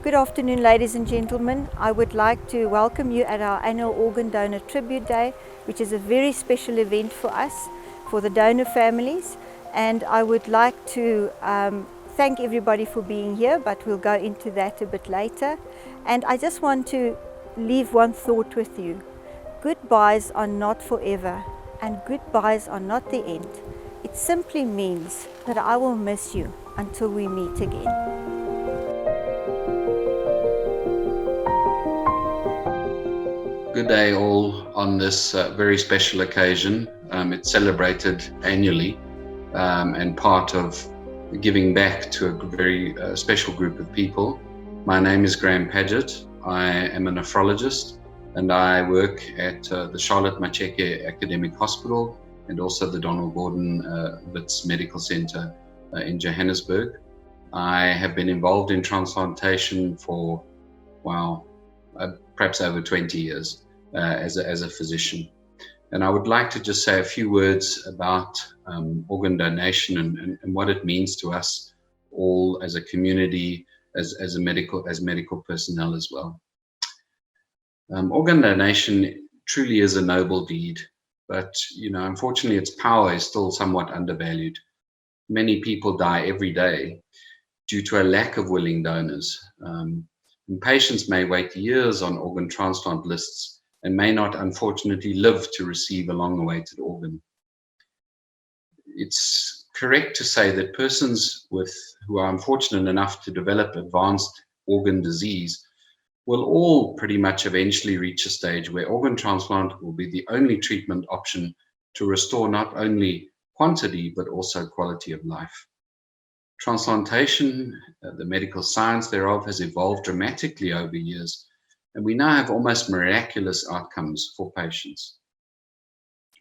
Good afternoon, ladies and gentlemen. I would like to welcome you at our annual Organ Donor Tribute Day, which is a very special event for us, for the donor families. And I would like to thank everybody for being here, but we'll go into that a bit later. And I just want to leave one thought with you. Goodbyes are not forever, and goodbyes are not the end. It simply means that I will miss you until we meet again. Good day all on this very special occasion. It's celebrated annually and part of giving back to a very special group of people. My name is Graham Paget. I am a nephrologist and I work at the Charlotte Macheke Academic Hospital and also the Donald Gordon Wits Medical Center in Johannesburg. I have been involved in transplantation for, perhaps over 20 years. As a physician. And I would like to just say a few words about organ donation and what it means to us all as a community, as medical personnel as well. Organ donation truly is a noble deed, but unfortunately its power is still somewhat undervalued. Many people die every day due to a lack of willing donors. And patients may wait years on organ transplant lists and may not unfortunately live to receive a long-awaited organ. It's correct to say that persons who are unfortunate enough to develop advanced organ disease will all pretty much eventually reach a stage where organ transplant will be the only treatment option to restore not only quantity but also quality of life. Transplantation, the medical science thereof, has evolved dramatically over years, and we now have almost miraculous outcomes for patients.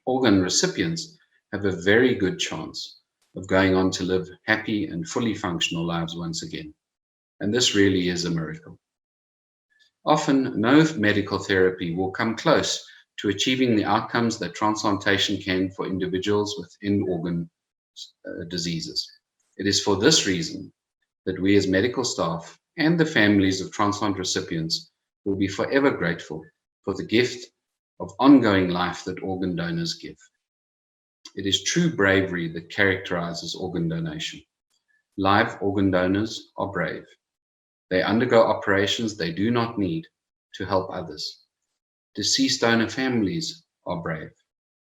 Organ recipients have a very good chance of going on to live happy and fully functional lives once again. And this really is a miracle. Often, no medical therapy will come close to achieving the outcomes that transplantation can for individuals with end-organ diseases. It is for this reason that we as medical staff and the families of transplant recipients will be forever grateful for the gift of ongoing life that organ donors give. It is true bravery that characterizes organ donation. Live organ donors are brave. They undergo operations they do not need to help others. Deceased donor families are brave.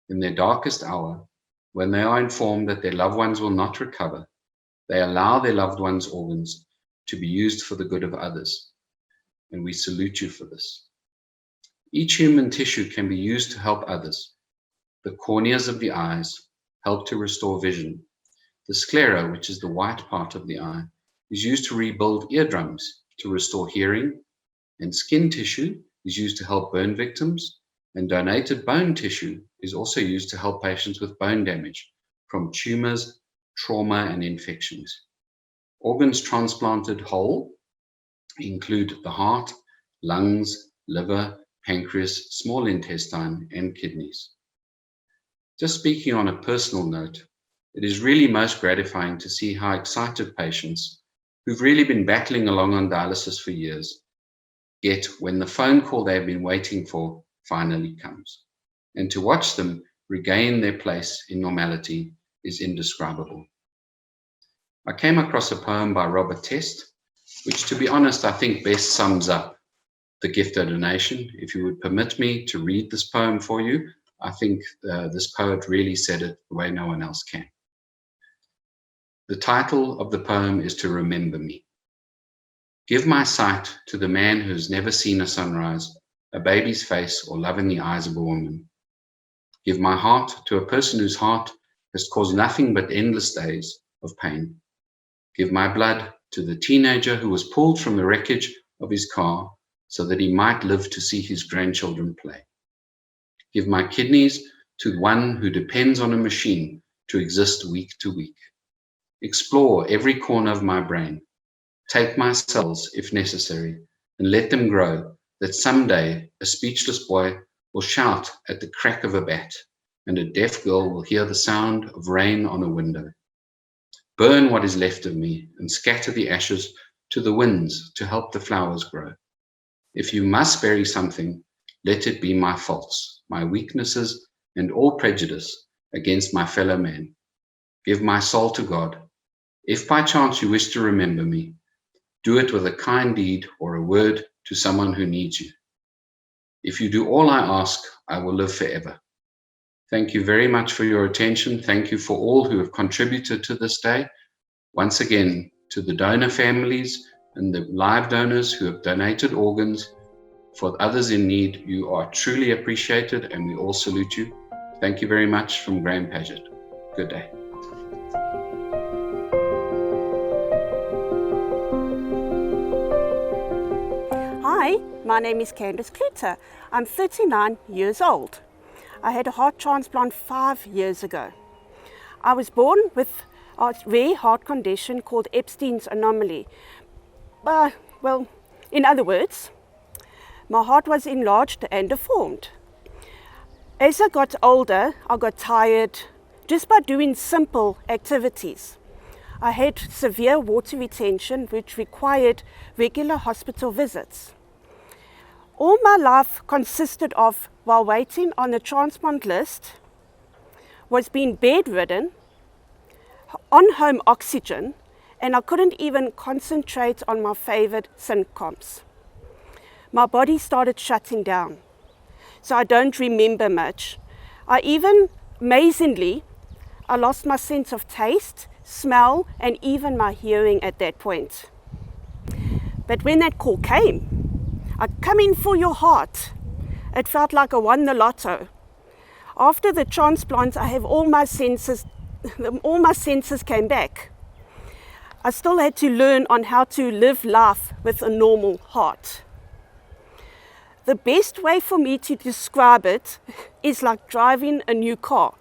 In their darkest hour, when they are informed that their loved ones will not recover, they allow their loved ones' organs to be used for the good of others. And we salute you for this. Each human tissue can be used to help others. The corneas of the eyes help to restore vision. The sclera, which is the white part of the eye, is used to rebuild eardrums to restore hearing, and skin tissue is used to help burn victims, and donated bone tissue is also used to help patients with bone damage from tumors, trauma, and infections. Organs transplanted whole include the heart, lungs, liver, pancreas, small intestine, and kidneys. Just speaking on a personal note, it is really most gratifying to see how excited patients who've really been battling along on dialysis for years get when the phone call they've been waiting for finally comes. And to watch them regain their place in normality is indescribable. I came across a poem by Robert Test, which, to be honest, I think best sums up the gift of donation. If you would permit me to read this poem for you, I think this poet really said it the way no one else can. The title of the poem is To Remember Me. Give my sight to the man who has never seen a sunrise, a baby's face, or love in the eyes of a woman. Give my heart to a person whose heart has caused nothing but endless days of pain. Give my blood to the teenager who was pulled from the wreckage of his car so that he might live to see his grandchildren play. Give my kidneys to one who depends on a machine to exist week to week. Explore every corner of my brain. Take my cells if necessary and let them grow, that someday a speechless boy will shout at the crack of a bat and a deaf girl will hear the sound of rain on a window. Burn what is left of me and scatter the ashes to the winds to help the flowers grow. If you must bury something, let it be my faults, my weaknesses, and all prejudice against my fellow man. Give my soul to God. If by chance you wish to remember me, do it with a kind deed or a word to someone who needs you. If you do all I ask, I will live forever. Thank you very much for your attention. Thank you for all who have contributed to this day. Once again, to the donor families and the live donors who have donated organs, for others in need, you are truly appreciated and we all salute you. Thank you very much from Graham Paget. Good day. Hi, my name is Candice Kluter. I'm 39 years old. I had a heart transplant 5 years ago. I was born with a rare heart condition called Epstein's anomaly. Well, in other words, my heart was enlarged and deformed. As I got older, I got tired just by doing simple activities. I had severe water retention, which required regular hospital visits. All my life consisted of, while waiting on the transplant list, was being bedridden, on home oxygen, and I couldn't even concentrate on my favorite sitcoms. My body started shutting down, so I don't remember much. Amazingly, I lost my sense of taste, smell, and even my hearing at that point. But when that call came, I come in for your heart. It felt like I won the lotto. After the transplant, I have all my senses came back. I still had to learn on how to live life with a normal heart. The best way for me to describe it is like driving a new car.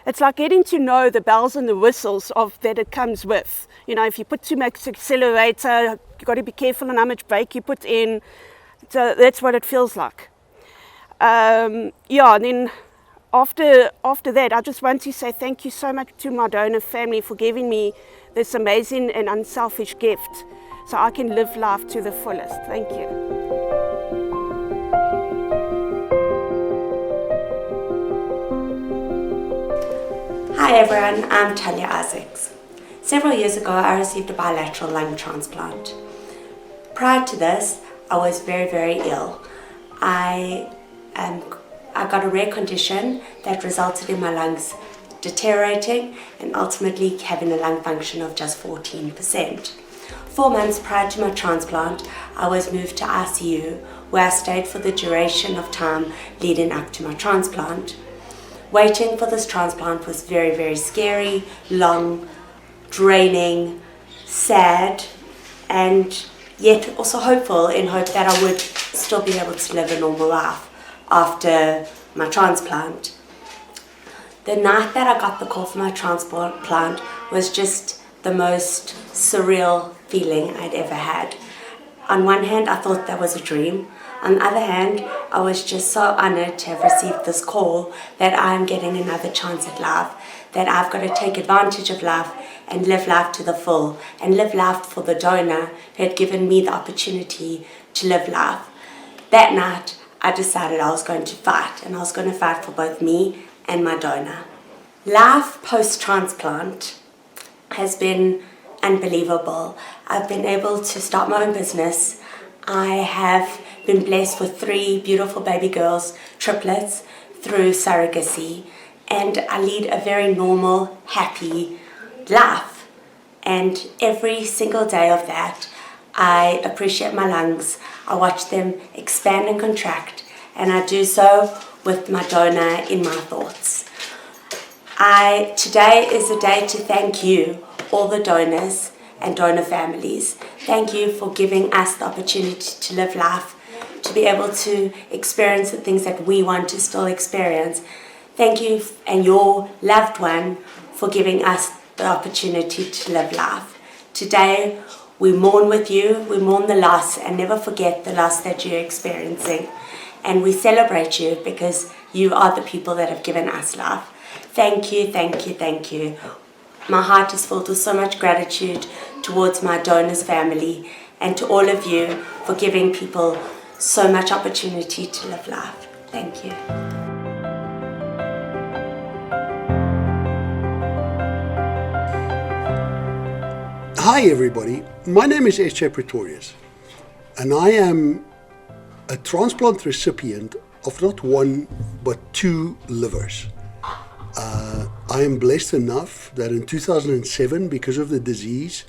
It's like getting to know the bells and the whistles that it comes with. You know, if you put too much accelerator, you've got to be careful on how much brake you put in. So that's what it feels like. And then after that, I just want to say thank you so much to my donor family for giving me this amazing and unselfish gift so I can live life to the fullest. Thank you. Hi everyone, I'm Talia Isaacs. Several years ago I received a bilateral lung transplant. Prior to this, I was very, very ill. I got a rare condition that resulted in my lungs deteriorating and ultimately having a lung function of just 14%. 4 months prior to my transplant, I was moved to ICU where I stayed for the duration of time leading up to my transplant. Waiting for this transplant was very, very scary, long, draining, sad, and yet also hopeful in hope that I would still be able to live a normal life after my transplant. The night that I got the call for my transplant was just the most surreal feeling I'd ever had. On one hand, I thought that was a dream. On the other hand, I was just so honored to have received this call that I'm getting another chance at life, that I've got to take advantage of life and live life to the full, and live life for the donor who had given me the opportunity to live life. That night, I decided I was going to fight, and I was going to fight for both me and my donor. Life post-transplant has been unbelievable. I've been able to start my own business. I have been blessed with 3 beautiful baby girls, triplets, through surrogacy, and I lead a very normal, happy life. And every single day of that, I appreciate my lungs. I watch them expand and contract, and I do so with my donor in my thoughts. Today is a day to thank you, all the donors and donor families. Thank you for giving us the opportunity to live life, to be able to experience the things that we want to still experience. Thank you and your loved one for giving us the opportunity to live life. Today, we mourn with you, we mourn the loss, and never forget the loss that you're experiencing. And we celebrate you because you are the people that have given us life. Thank you, thank you, thank you. My heart is filled with so much gratitude towards my donors family and to all of you for giving people so much opportunity to live life. Thank you. Hi everybody, my name is S.J. Pretorius and I am a transplant recipient of not one but 2 livers. I am blessed enough that in 2007, because of the disease,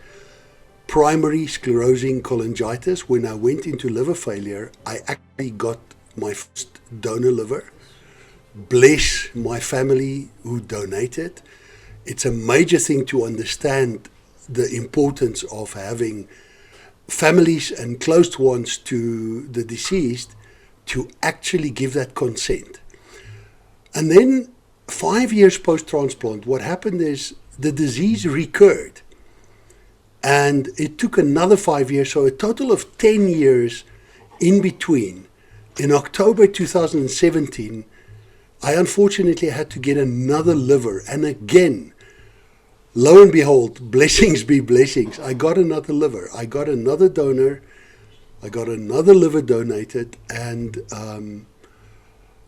primary sclerosing cholangitis, when I went into liver failure, I actually got my first donor liver. Bless my family who donated. It's a major thing to understand the importance of having families and close ones to the deceased to actually give that consent. And then 5 years post-transplant, what happened is the disease recurred. And it took another 5 years, so a total of 10 years in between. In October 2017, I unfortunately had to get another liver. And again, lo and behold, blessings be blessings, I got another liver. I got another donor. I got another liver donated. And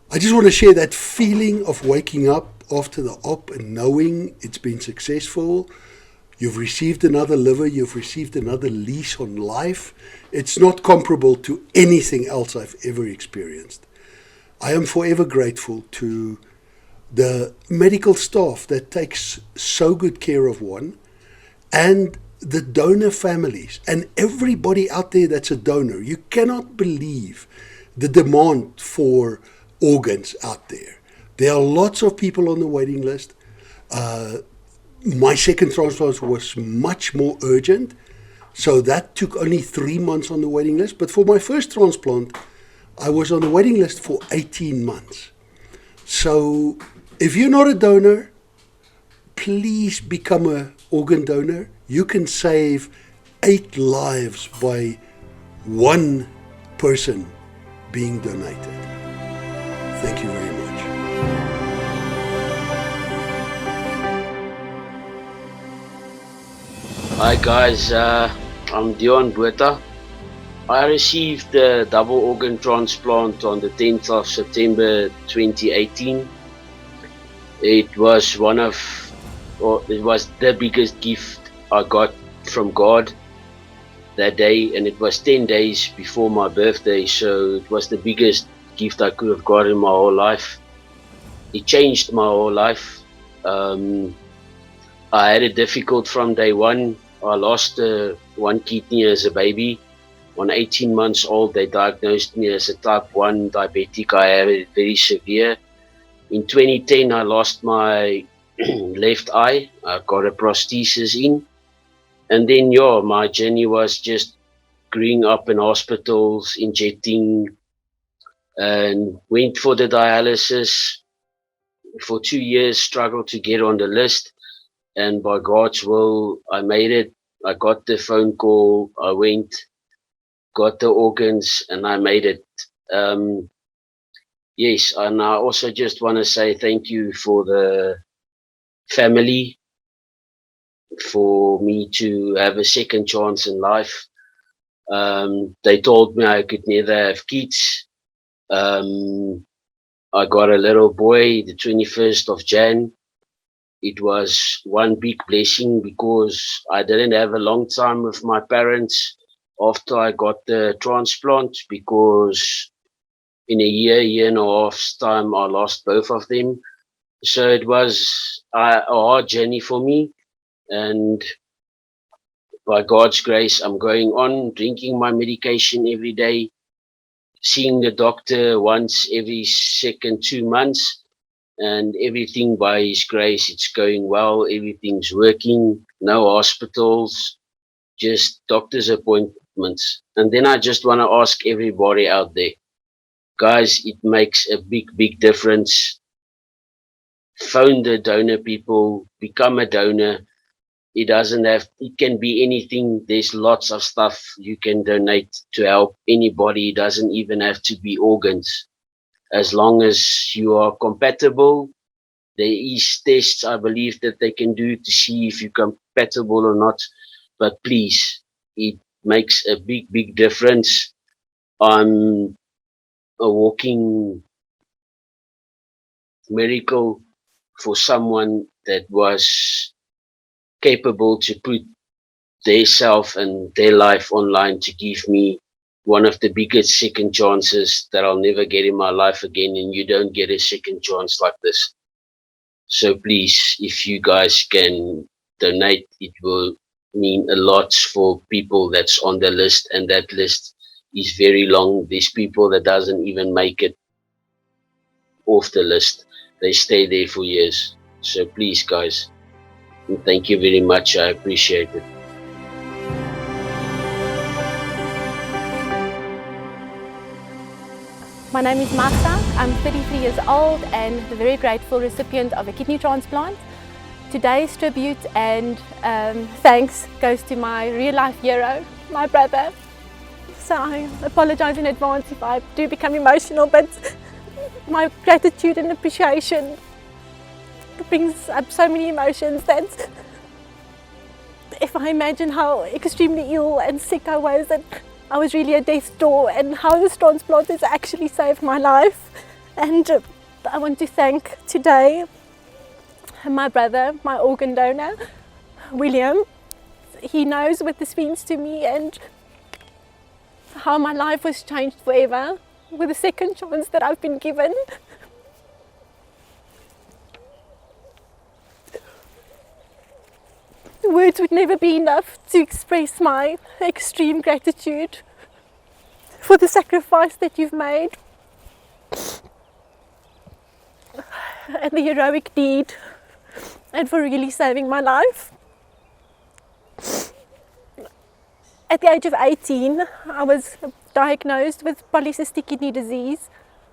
I just want to share that feeling of waking up after the op and knowing it's been successful. You've received another liver, you've received another lease on life. It's not comparable to anything else I've ever experienced. I am forever grateful to the medical staff that takes so good care of one, and the donor families, and everybody out there that's a donor. You cannot believe the demand for organs out there. There are lots of people on the waiting list. My second transplant was much more urgent, so that took only 3 months on the waiting list. But for my first transplant, I was on the waiting list for 18 months. So if you're not a donor, please become an organ donor. You can save 8 lives by one person being donated. Thank you very much. Hi guys, I'm Dion Bueta. I received the double organ transplant on the 10th of September 2018. It was it was the biggest gift I got from God that day, and it was 10 days before my birthday, so it was the biggest gift I could have got in my whole life. It changed my whole life. I had it difficult from day one. I lost one kidney as a baby. On 18 months old, they diagnosed me as a type 1 diabetic. I had it very severe. In 2010, I lost my left eye. I got a prosthesis in. And then, my journey was just growing up in hospitals, injecting, and went for the dialysis. For 2 years, struggled to get on the list. And by God's will, I made it. I got the phone call. I went, got the organs, and I made it. Yes, and I also just want to say thank you for the family, for me to have a second chance in life. They told me I could never have kids. I got a little boy the 21st of Jan. It was one big blessing because I didn't have a long time with my parents after I got the transplant, because in a year and a half's time, I lost both of them. So it was a hard journey for me. And by God's grace, I'm going on drinking my medication every day, seeing the doctor once every second 2 months. And everything by His grace, it's going well. Everything's working. No hospitals, just doctor's appointments. And then I just want to ask everybody out there, guys, it makes a big difference. Phone the donor people, become a donor. It can be anything. There's lots of stuff you can donate to help anybody. It doesn't even have to be organs. As long as you are compatible, There is tests, I believe, that they can do to see if you're compatible or not. But please, it makes a big, big difference. I'm a walking miracle for someone that was capable to put their self and their life online to give me one of the biggest second chances that I'll never get in my life again. And you don't get a second chance like this. So please, if you guys can donate, it will mean a lot for people that's on the list, and that list is very long. There's people that doesn't even make it off the list. They stay there for years. So please, guys, and thank you very much. I appreciate it. My name is Martha. I'm 33 years old and the very grateful recipient of a kidney transplant. Today's tribute and thanks goes to my real life hero, my brother. So I apologize in advance if I do become emotional, but my gratitude and appreciation brings up so many emotions that if I imagine how extremely ill and sick I was, and I was really at death's door, and how this transplant has actually saved my life. And I want to thank today my brother, my organ donor, William. He knows what this means to me and how my life was changed forever with the second chance that I've been given. Words would never be enough to express my extreme gratitude for the sacrifice that you've made and the heroic deed, and for really saving my life. At the age of 18, I was diagnosed with polycystic kidney disease,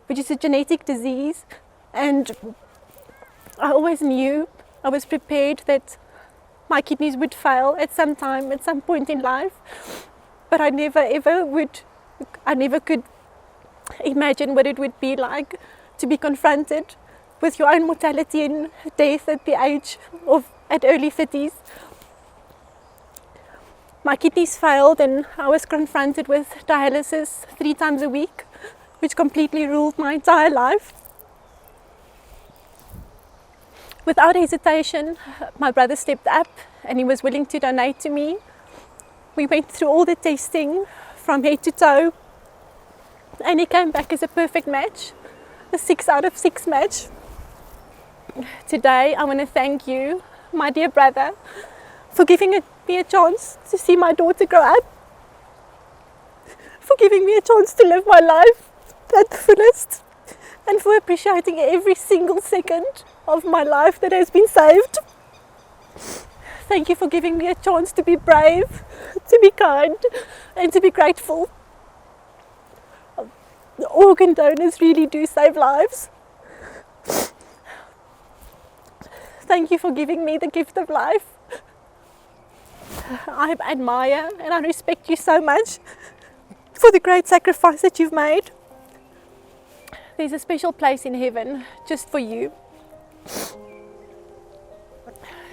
which is a genetic disease, and I always knew, I was prepared that my kidneys would fail at some time, at some point in life, but I never could imagine what it would be like to be confronted with your own mortality and death at the age of, at early 30s. My kidneys failed and I was confronted with dialysis 3 times a week, which completely ruled my entire life. Without hesitation, my brother stepped up and he was willing to donate to me. We went through all the testing from head to toe and he came back as a perfect match, a 6 out of 6 match. Today I want to thank you, my dear brother, for giving me a chance to see my daughter grow up, for giving me a chance to live my life at the fullest, and for appreciating every single second of my life that has been saved. Thank you for giving me a chance to be brave, to be kind, and to be grateful. The organ donors really do save lives. Thank you for giving me the gift of life. I admire and I respect you so much for the great sacrifice that you've made. There's a special place in heaven just for you.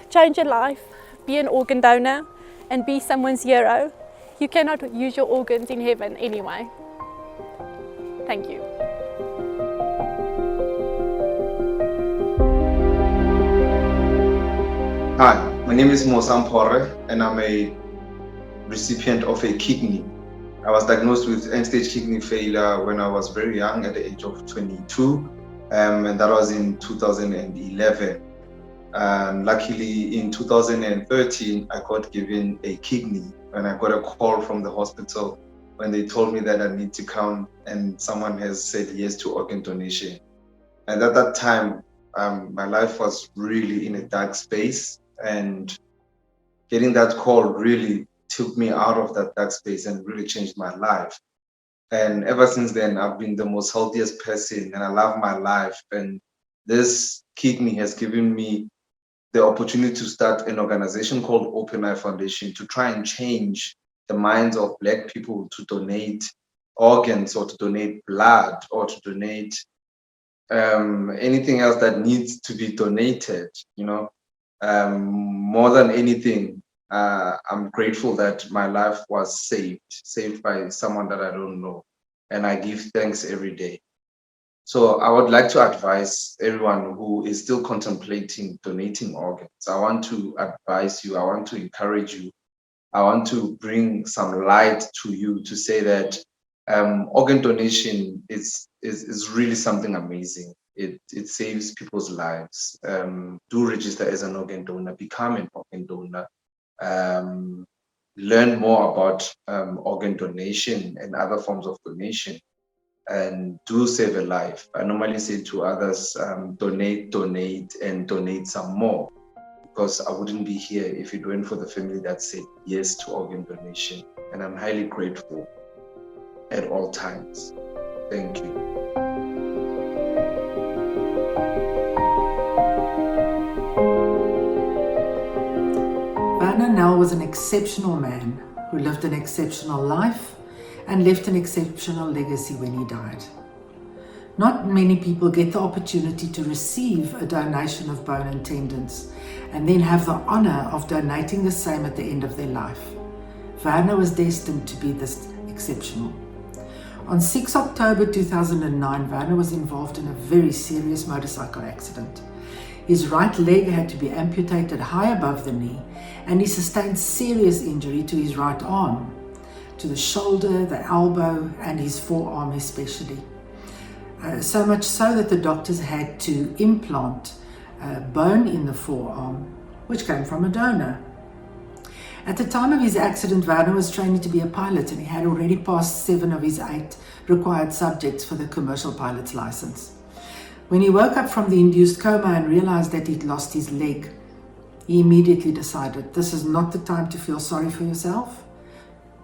Change your life, be an organ donor, and be someone's hero. You cannot use your organs in heaven anyway. Thank you. Hi, my name is Mosam Pore and I'm a recipient of a kidney. I was diagnosed with end-stage kidney failure when I was very young at the age of 22, and that was in 2011. And luckily in 2013, I got given a kidney and I got a call from the hospital when they told me that I need to come and someone has said yes to organ donation. And at that time, my life was really in a dark space, and getting that call really took me out of that dark space and really changed my life. And ever since then, I've been the most healthiest person and I love my life. And this kidney has given me the opportunity to start an organization called Open Eye Foundation to try and change the minds of Black people to donate organs or to donate blood or to donate anything else that needs to be donated, more than anything, I'm grateful that my life was saved by someone that I don't know. And I give thanks every day. So I would like to advise everyone who is still contemplating donating organs. I want to advise you, I want to encourage you, I want to bring some light to you to say that organ donation is really something amazing. It saves people's lives. Do register as an organ donor, become an organ donor, learn more about organ donation and other forms of donation, and do save a life. I normally say to others, donate, and donate some more, because I wouldn't be here if it weren't for the family that said yes to organ donation. And I'm highly grateful at all times. Thank you. Werner Nel was an exceptional man who lived an exceptional life and left an exceptional legacy when he died. Not many people get the opportunity to receive a donation of bone and tendons and then have the honor of donating the same at the end of their life. Werner was destined to be this exceptional. On 6 October 2009, Werner was involved in a very serious motorcycle accident. His right leg had to be amputated high above the knee, and he sustained serious injury to his right arm, to the shoulder, the elbow, and his forearm especially. So much so that the doctors had to implant bone in the forearm, which came from a donor. At the time of his accident, Werner was training to be a pilot, and he had already passed 7 of his 8 required subjects for the commercial pilot's license. When he woke up from the induced coma and realized that he'd lost his leg, he immediately decided, this is not the time to feel sorry for yourself,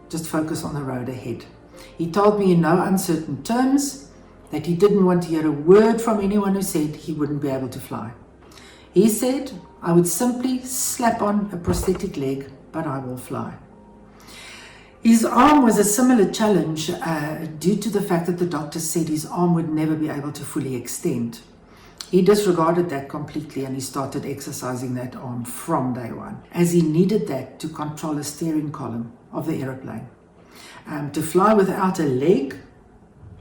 just focus on the road ahead. He told me in no uncertain terms that he didn't want to hear a word from anyone who said he wouldn't be able to fly. He said, I would simply slap on a prosthetic leg, but I will fly. His arm was a similar challenge due to the fact that the doctor said his arm would never be able to fully extend. He disregarded that completely, and he started exercising that arm from day one, as he needed that to control a steering column of the aeroplane. To fly without a leg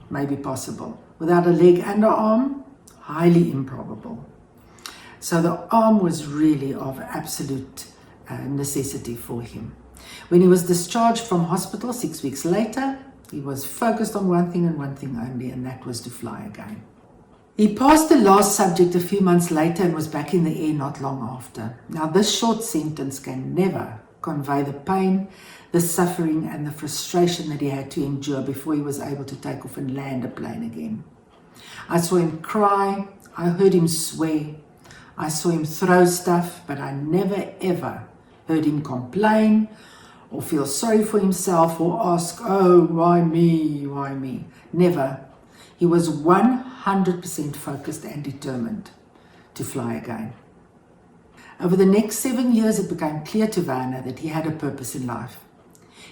may be possible. Without a leg and an arm, highly improbable. So the arm was really of absolute necessity for him. When he was discharged from hospital 6 weeks later, he was focused on one thing and one thing only, and that was to fly again. He passed the last subject a few months later and was back in the air not long after. Now, this short sentence can never convey the pain, the suffering, and the frustration that he had to endure before he was able to take off and land a plane again. I saw him cry, I heard him swear, I saw him throw stuff, but I never ever heard him complain or feel sorry for himself or ask, oh, why me, why me? Never. He was 100% focused and determined to fly again. Over the next 7 years, it became clear to Werner that he had a purpose in life.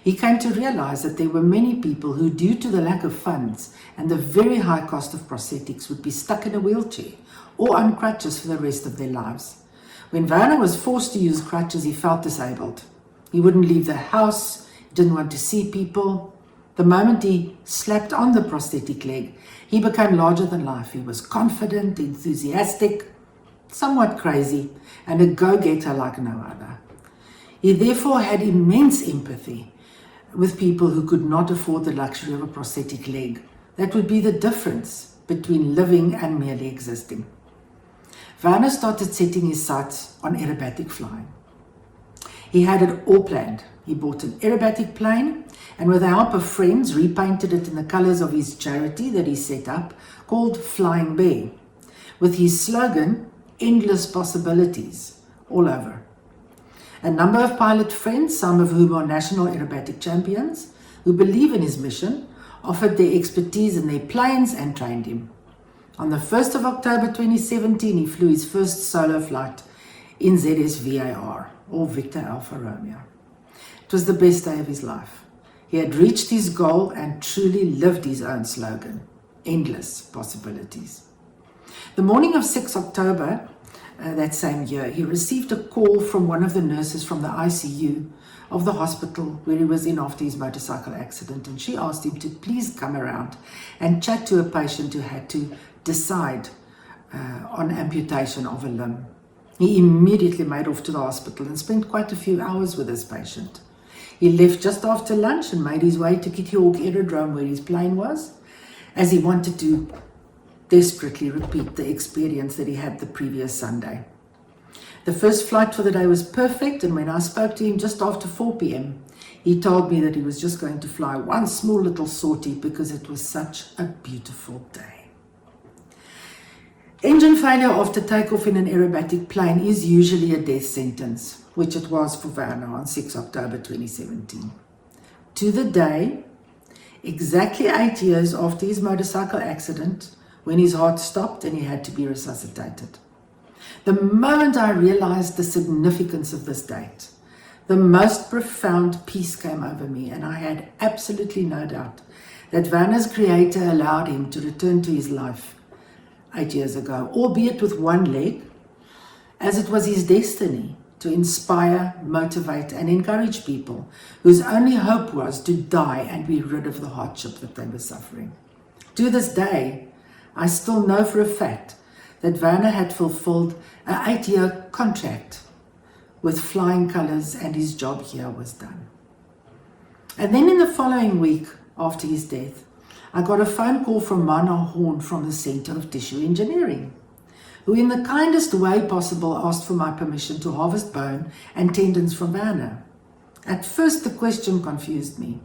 He came to realize that there were many people who, due to the lack of funds and the very high cost of prosthetics, would be stuck in a wheelchair or on crutches for the rest of their lives. When Werner was forced to use crutches, he felt disabled. He wouldn't leave the house, he didn't want to see people. The moment he slapped on the prosthetic leg, he became larger than life. He was confident, enthusiastic, somewhat crazy, and a go-getter like no other. He therefore had immense empathy with people who could not afford the luxury of a prosthetic leg. That would be the difference between living and merely existing. Werner started setting his sights on aerobatic flying. He had it all planned. He bought an aerobatic plane and with the help of friends repainted it in the colors of his charity that he set up called Flying Bear, with his slogan, endless possibilities, all over. A number of pilot friends, some of whom are national aerobatic champions, who believe in his mission, offered their expertise in their planes and trained him. On the 1st of October 2017, he flew his first solo flight in ZSVAR, or Victor Alpha Romeo. It was the best day of his life. He had reached his goal and truly lived his own slogan, endless possibilities. The morning of 6 October that same year, he received a call from one of the nurses from the ICU of the hospital where he was in after his motorcycle accident, and she asked him to please come around and chat to a patient who had to decide on amputation of a limb. He immediately made off to the hospital and spent quite a few hours with this patient. He left just after lunch and made his way to Kitty Hawk Aerodrome where his plane was, as he wanted to desperately repeat the experience that he had the previous Sunday. The first flight for the day was perfect, and when I spoke to him just after 4 p.m, he told me that he was just going to fly one small little sortie because it was such a beautiful day. Engine failure after takeoff in an aerobatic plane is usually a death sentence, which it was for Werner on 6 October 2017. To the day, exactly 8 years after his motorcycle accident, when his heart stopped and he had to be resuscitated. The moment I realized the significance of this date, the most profound peace came over me, and I had absolutely no doubt that Werner's creator allowed him to return to his life 8 years ago, albeit with one leg, as it was his destiny to inspire, motivate, and encourage people whose only hope was to die and be rid of the hardship that they were suffering. To this day, I still know for a fact that Werner had fulfilled an 8-year contract with flying colors, and his job here was done. And then in the following week after his death, I got a phone call from Mana Horn from the Center of Tissue Engineering, who in the kindest way possible asked for my permission to harvest bone and tendons from Werner. At first the question confused me,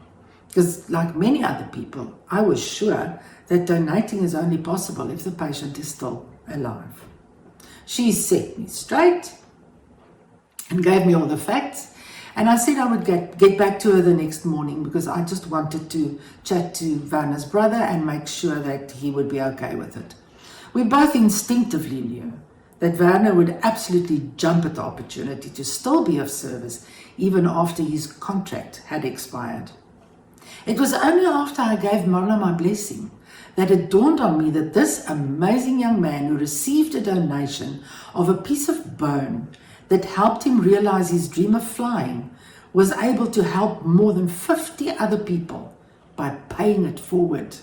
because like many other people, I was sure that donating is only possible if the patient is still alive. She set me straight and gave me all the facts, and I said I would get back to her the next morning because I just wanted to chat to Werner's brother and make sure that he would be okay with it. We both instinctively knew that Werner would absolutely jump at the opportunity to still be of service even after his contract had expired. It was only after I gave Marla my blessing that it dawned on me that this amazing young man who received a donation of a piece of bone that helped him realize his dream of flying was able to help more than 50 other people by paying it forward.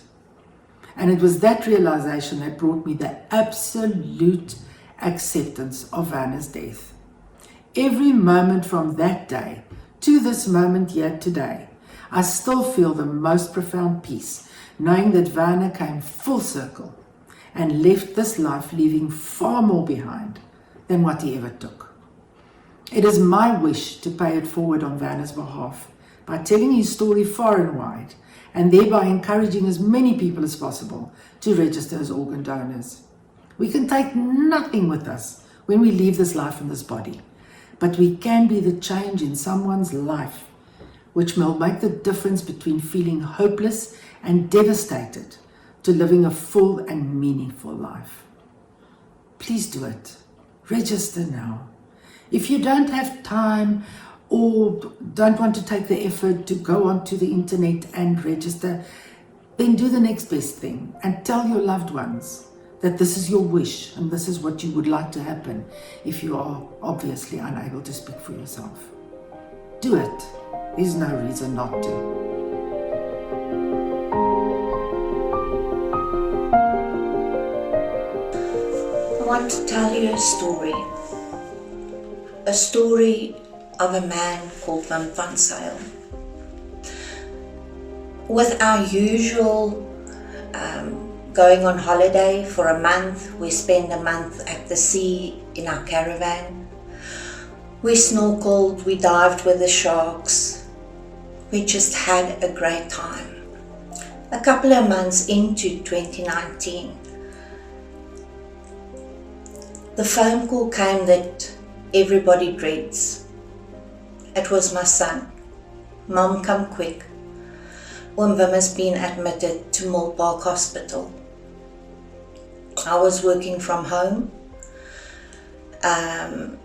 And it was that realization that brought me the absolute acceptance of Werner's death. Every moment from that day to this moment here today, I still feel the most profound peace, knowing that Werner came full circle and left this life leaving far more behind than what he ever took. It is my wish to pay it forward on Werner's behalf by telling his story far and wide, and thereby encouraging as many people as possible to register as organ donors. We can take nothing with us when we leave this life in this body, but we can be the change in someone's life which will make the difference between feeling hopeless and devastated to living a full and meaningful life. Please do it. Register now. If you don't have time or don't want to take the effort to go onto the internet and register, then do the next best thing and tell your loved ones that this is your wish and this is what you would like to happen if you are obviously unable to speak for yourself. Do it. There's no reason not to. I want to tell you a story of a man called Wim van Zyl. With our usual going on holiday for a month, we spend a month at the sea in our caravan. We snorkeled, we dived with the sharks. We just had a great time. A couple of months into 2019, the phone call came that everybody dreads. It was my son. Mom, come quick. Wim has been admitted to Mill Park Hospital. I was working from home. The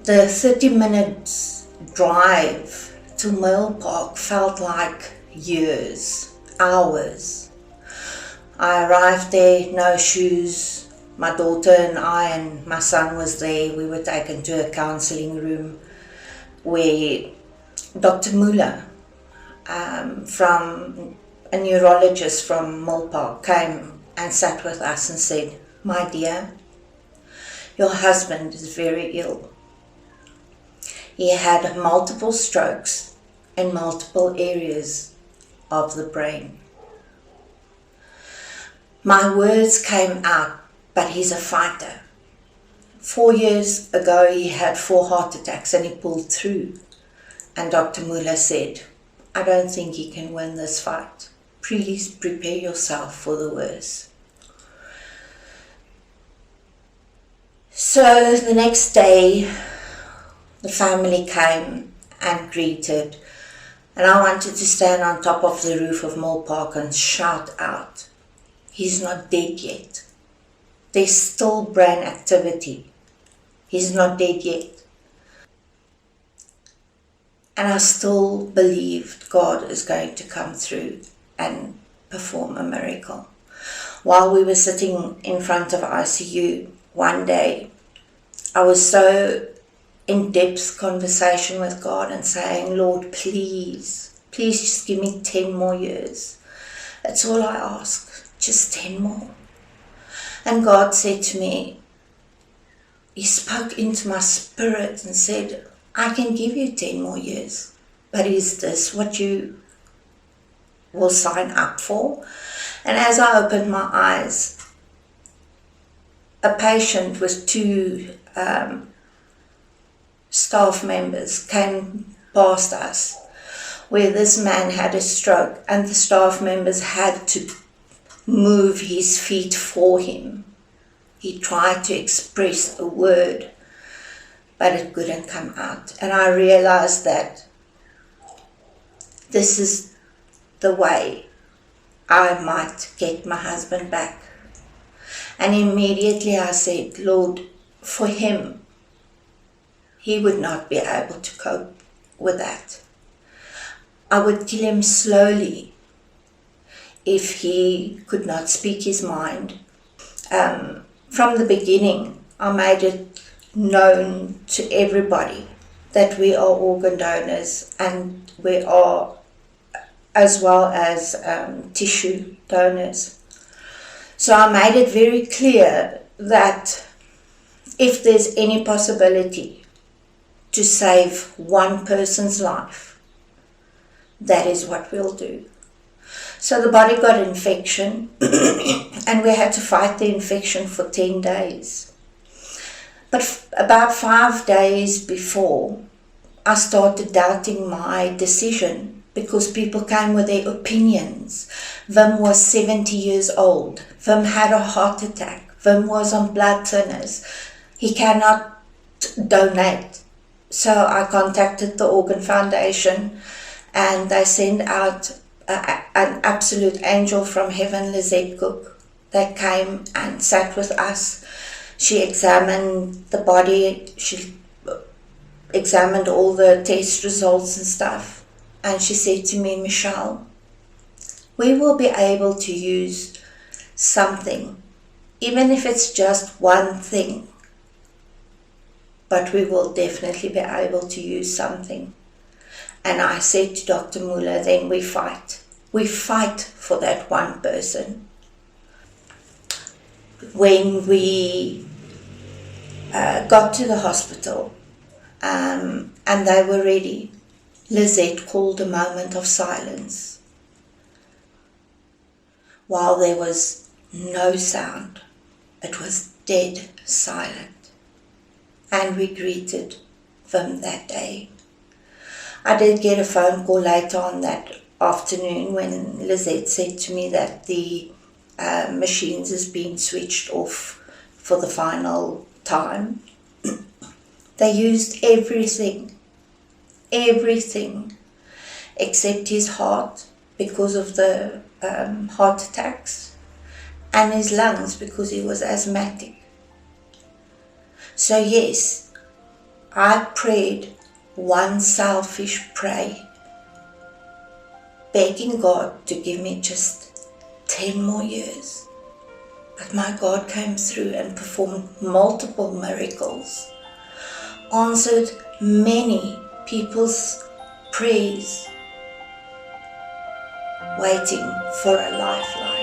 30-minute drive to Mill Park felt like years, hours. I arrived there, no shoes, my daughter and I and my son was there. We were taken to a counselling room where Dr. Muller, from a neurologist from Molpark, came and sat with us and said, "My dear, your husband is very ill. He had multiple strokes in multiple areas of the brain." My words came out, but he's a fighter. 4 years ago, he had 4 heart attacks and he pulled through. And Dr. Muller said, "I don't think he can win this fight. Please prepare yourself for the worst." So the next day, the family came and greeted, and I wanted to stand on top of the roof of Molpark and shout out, "He's not dead yet. There's still brain activity. He's not dead yet." And I still believed God is going to come through and perform a miracle. While we were sitting in front of ICU one day, I was so in-depth conversation with God and saying, "Lord, please just give me 10 more years. That's all I ask, just 10 more. And God said to me, He spoke into my spirit and said, "I can give you 10 more years, but is this what you will sign up for?" And as I opened my eyes, a patient with 2 staff members came past us, where this man had a stroke and the staff members had to move his feet for him. He tried to express a word, but it couldn't come out. And I realized that this is the way I might get my husband back. And immediately I said, "Lord, for him, he would not be able to cope with that. I would kill him slowly if he could not speak his mind." From the beginning, I made it known to everybody that we are organ donors, and we are as well as tissue donors. So I made it very clear that if there's any possibility to save one person's life, that is what we'll do. So the body got infection and we had to fight the infection for 10 days. But about 5 days before, I started doubting my decision because people came with their opinions. Wim was 70 years old. Wim had a heart attack. Wim was on blood thinners. He cannot donate. So I contacted the Organ Foundation and they sent out an absolute angel from heaven, Lizette Cook, that came and sat with us. She examined the body, she examined all the test results and stuff, and she said to me, "Michelle, we will be able to use something, even if it's just one thing, but we will definitely be able to use something." And I said to Dr. Muller, "Then we fight. We fight for that one person." When we got to the hospital and they were ready, Lizette called a moment of silence. While there was no sound, it was dead silent. And we greeted Wim that day. I did get a phone call later on that afternoon when Lizette said to me that the machines has been switched off for the final time. They used everything except his heart because of the heart attacks, and his lungs because he was asthmatic. So yes, I prayed one selfish prayer, begging God to give me just 10 more years. But my God came through and performed multiple miracles, answered many people's prayers, waiting for a lifeline.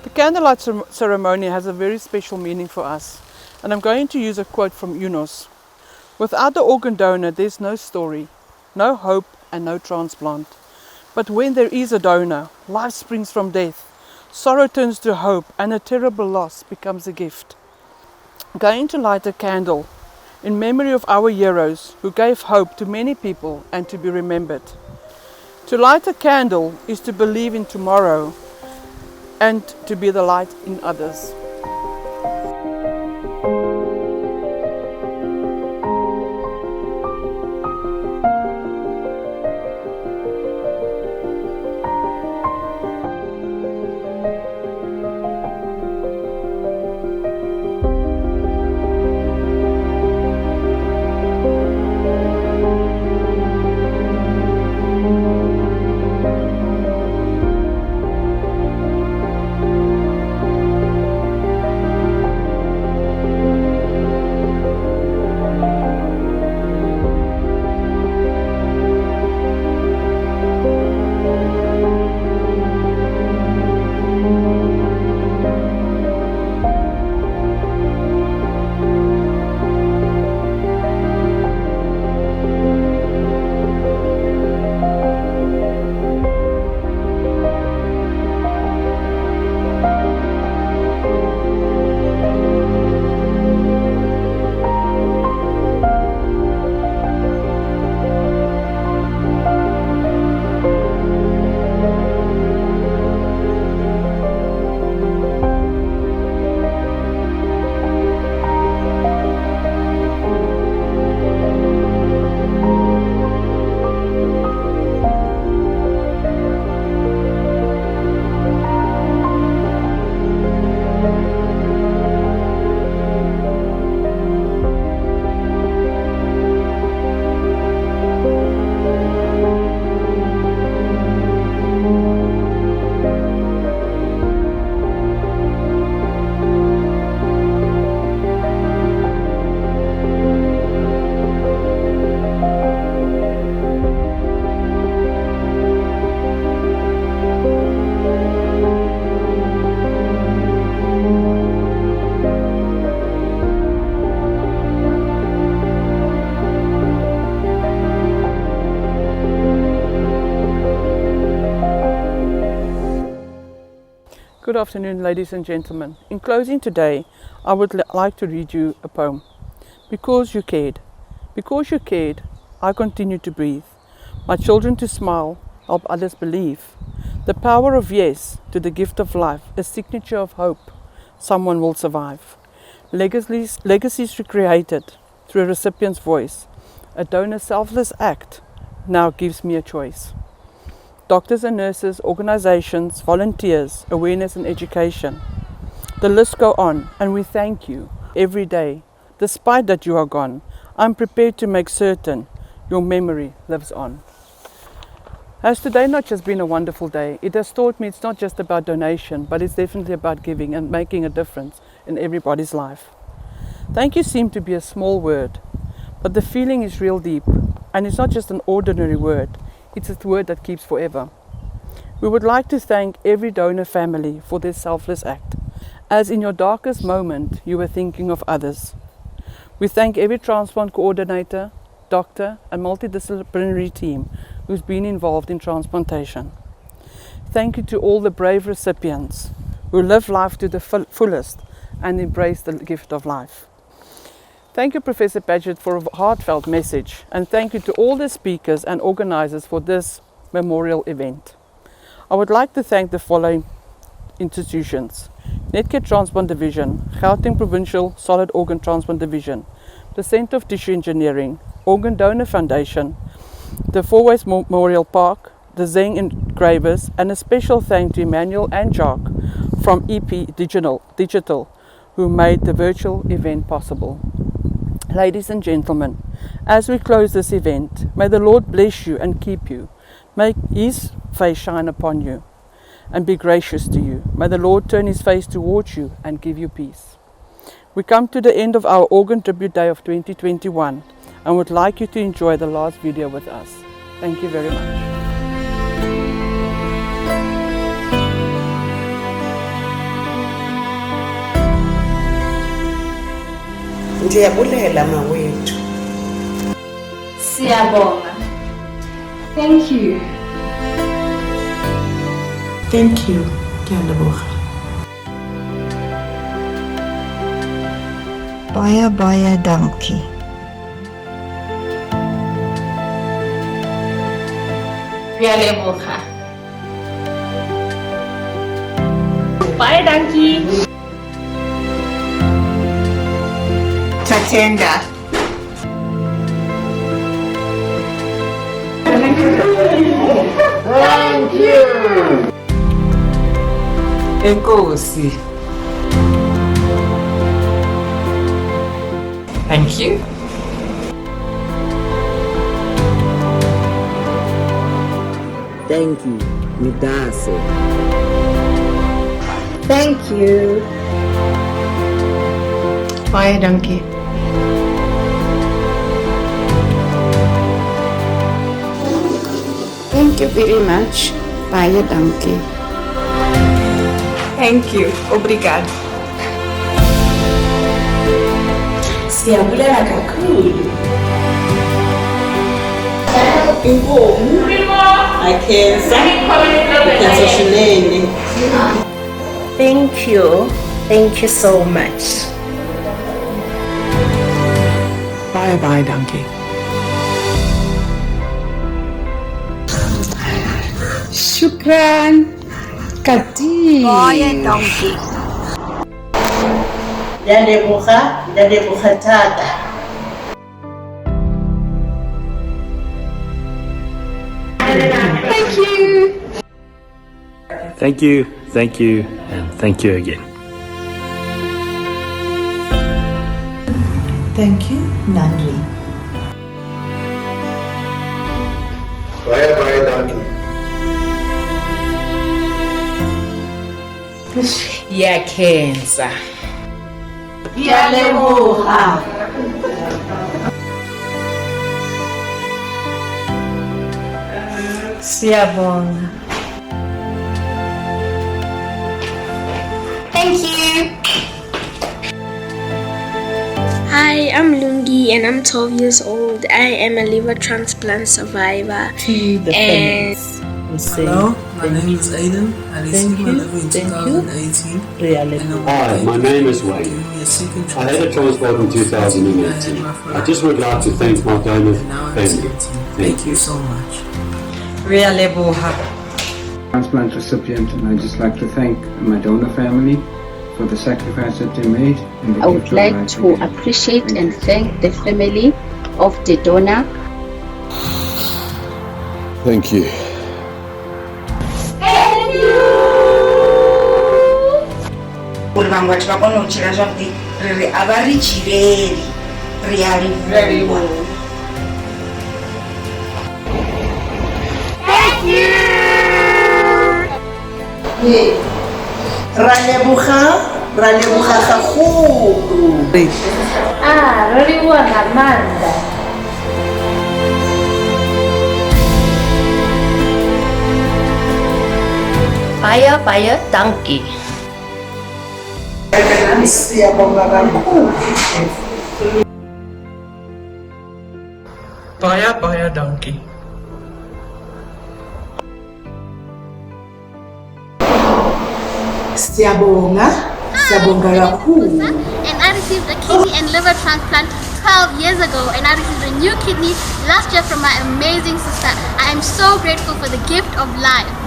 The candlelight ceremony has a very special meaning for us, and I'm going to use a quote from Yunus. Without the organ donor, there's no story, no hope and no transplant. But when there is a donor, life springs from death, sorrow turns to hope, and a terrible loss becomes a gift. I'm going to light a candle in memory of our heroes who gave hope to many people and to be remembered. To light a candle is to believe in tomorrow and to be the light in others. afternoon, ladies and gentlemen. In closing today, I would like to read you a poem. Because you cared. Because you cared, I continue to breathe. My children to smile, help others believe. The power of yes to the gift of life, a signature of hope. Someone will survive. Legacies recreated through a recipient's voice. A donor's selfless act now gives me a choice. Doctors and nurses, organizations, volunteers, awareness and education. The list go on, and we thank you every day. Despite that you are gone, I'm prepared to make certain your memory lives on. Has today not just been a wonderful day? It has taught me it's not just about donation, but it's definitely about giving and making a difference in everybody's life. Thank you seemed to be a small word, but the feeling is real deep, and it's not just an ordinary word. It's a word that keeps forever. We would like to thank every donor family for their selfless act, as in your darkest moment you were thinking of others. We thank every transplant coordinator, doctor and multidisciplinary team who's been involved in transplantation. Thank you to all the brave recipients who live life to the fullest and embrace the gift of life. Thank you, Professor Paget, for a heartfelt message, and thank you to all the speakers and organizers for this memorial event. I would like to thank the following institutions: Netcare Transplant Division, Gauteng Provincial Solid Organ Transplant Division, the Centre of Tissue Engineering, Organ Donor Foundation, the Fourways Memorial Park, the Zeng Engravers, and a special thank to Emmanuel and Jacques from EP Digital, who made the virtual event possible. Ladies and gentlemen, as we close this event, may the Lord bless you and keep you. Make His face shine upon you and be gracious to you. May the Lord turn His face towards you and give you peace. We come to the end of our Organ Tribute Day of 2021 and would like you to enjoy the last video with us. Thank you very much. Ndiyabulela mawethu. Siyabonga. Thank you. Thank you. Candlelight. Baie dankie. Siyabonga. Baie dankie. Tatenda. Thank you. Enkosi. Thank you. Thank you, Midase. Thank you. Baie dankie. Thank you very much. Baie dankie. Thank you. Obrigado. Siyabulela kakhulu. Akhenza. Ukhenza. Thank you. Thank you so much. Baie dankie. Shukran. Kati. Baie dankie. Ndiyabulela tata. Thank you. Thank you, and thank you again. Thank you, Nandri. Baie dankie. Yakhenza. Siyabonga. Siyabonga. Thank you. Hi, I'm Lungi and I'm 12 years old. I am a liver transplant survivor. To the and families. Hello, my name is Aiden. I received my liver in 2018. Hi, my name is Wayne. I had a transplant in 2018. I just would like to thank my donor family. Thank you so much. Transplant recipient, and I'd just like to thank my donor family for the sacrifice that they made. And I would like to appreciate and thank the family of the donor. Thank you. Ralebuha kakhulu. Roliwa ngamanda. Baya donkey. Siyabonga kakhulu. Baya donkey. Siyabonga kakhulu. And I received a kidney and liver transplant 12 years ago, and I received a new kidney last year from my amazing sister. I am so grateful for the gift of life.